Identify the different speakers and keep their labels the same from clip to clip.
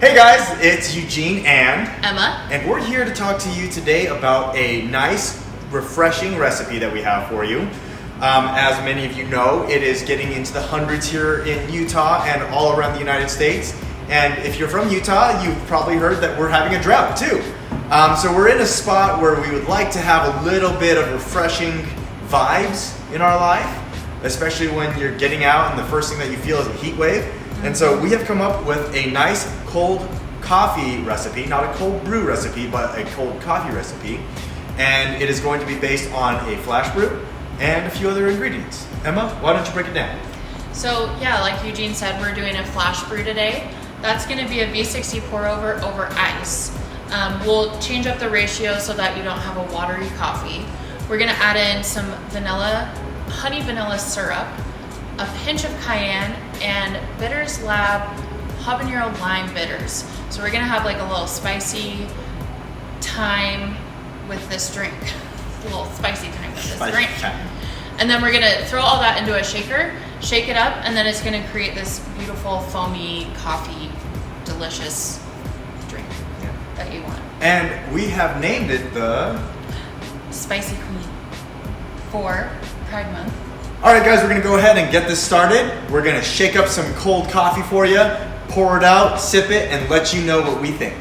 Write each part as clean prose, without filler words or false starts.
Speaker 1: Hey guys, it's Eugene and
Speaker 2: Emma,
Speaker 1: and we're here to talk to you today about a nice, refreshing recipe that we have for you. As many of you know, it is getting into the hundreds here in Utah and all around the United States. And if you're from Utah, you've probably heard that we're having a drought too. So we're in a spot where we would like to have a little bit of refreshing vibes in our life, especially when you're getting out and the first thing that you feel is a heat wave. And so we have come up with a nice cold coffee recipe, not a cold brew recipe, but a cold coffee recipe. And it is going to be based on a flash brew and a few other ingredients. Emma, why don't you break it down?
Speaker 2: so yeah, like Eugene said, we're doing a flash brew today. That's going to be a V60 pour over ice. We'll change up the ratio so that you don't have a watery coffee. We're going to add in some honey vanilla syrup, a pinch of Cayenne, and Bitterslab Habanero Lime Bitters. So we're gonna have like a little spicy time with this drink. A little spicy time with this drink. And then we're gonna throw all that into a shaker, shake it up, and then it's gonna create this beautiful foamy coffee, delicious drink that you want.
Speaker 1: And we have named it the
Speaker 2: Spicy Queen for Pride Month.
Speaker 1: All right, guys, we're gonna go ahead and get this started. We're gonna shake up some cold coffee for you, pour it out, sip it, and let you know what we think.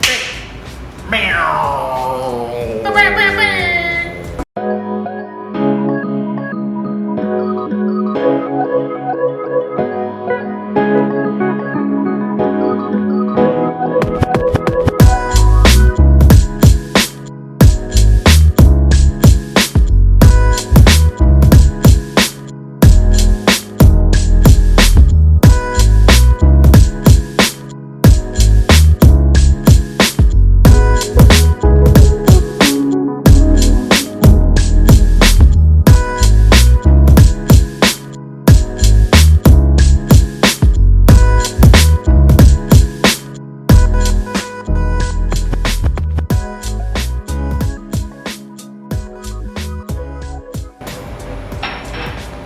Speaker 2: Great.
Speaker 1: Meow.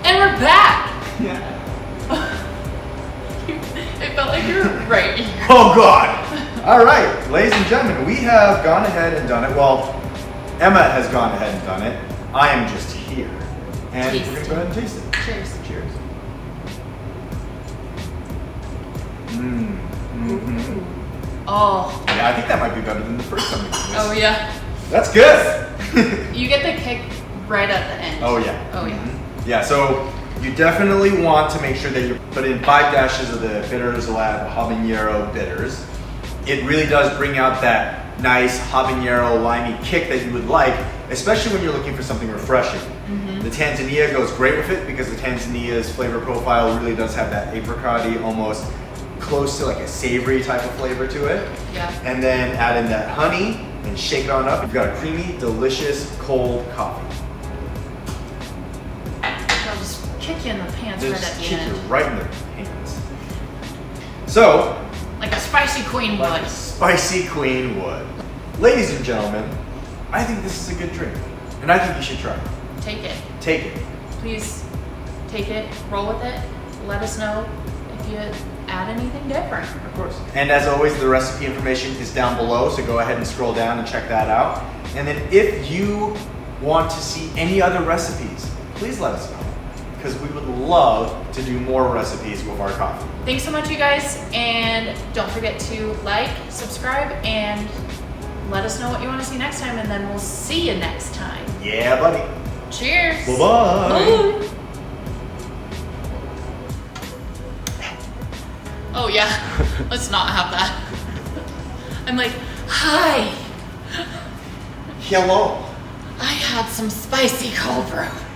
Speaker 2: And we're back!
Speaker 1: Yeah.
Speaker 2: It felt like you were right here.
Speaker 1: Oh God! All right, ladies and gentlemen, we have gone ahead and done it. Well, Emma has gone ahead and done it. I am just here, and we're gonna go ahead and taste it.
Speaker 2: Cheers.
Speaker 1: Cheers.
Speaker 2: Oh.
Speaker 1: Yeah, I think that might be better than the first time we did this.
Speaker 2: Oh yeah.
Speaker 1: That's good.
Speaker 2: You get the kick right at the end.
Speaker 1: Oh yeah.
Speaker 2: Oh yeah.
Speaker 1: Yeah, so you definitely want to make sure that you put in 5 dashes of the Bitterslab Habanero Bitters. It really does bring out that nice habanero limey kick that you would like, especially when you're looking for something refreshing. The Tanzania goes great with it because the Tanzania's flavor profile really does have that apricot-y, almost close to like a savory type of flavor to it.
Speaker 2: Yeah.
Speaker 1: And then add in that honey and shake it on up. You've got a creamy, delicious, cold coffee.
Speaker 2: I'll just kick you in the pants right at
Speaker 1: Just
Speaker 2: the
Speaker 1: kick you
Speaker 2: end.
Speaker 1: right in the hands. So,
Speaker 2: Like a spicy queen
Speaker 1: like a
Speaker 2: would.
Speaker 1: spicy queen would. Ladies and gentlemen, I think this is a good drink, and I think you should try it.
Speaker 2: Take it.
Speaker 1: Take it.
Speaker 2: Please take it, roll with it. Let us know if you add anything different.
Speaker 1: Of course. And as always, the recipe information is down below, so go ahead and scroll down and check that out. And then if you want to see any other recipes, please let us know, because we would love to do more recipes with our coffee.
Speaker 2: Thanks so much, you guys, and don't forget to like, subscribe, and let us know what you want to see next time, and then we'll see you next time.
Speaker 1: Yeah, buddy.
Speaker 2: Cheers.
Speaker 1: Bye-bye.
Speaker 2: Bye. Oh yeah, let's not have that. I'm like, hi,
Speaker 1: Hello.
Speaker 2: I had some spicy cold brew.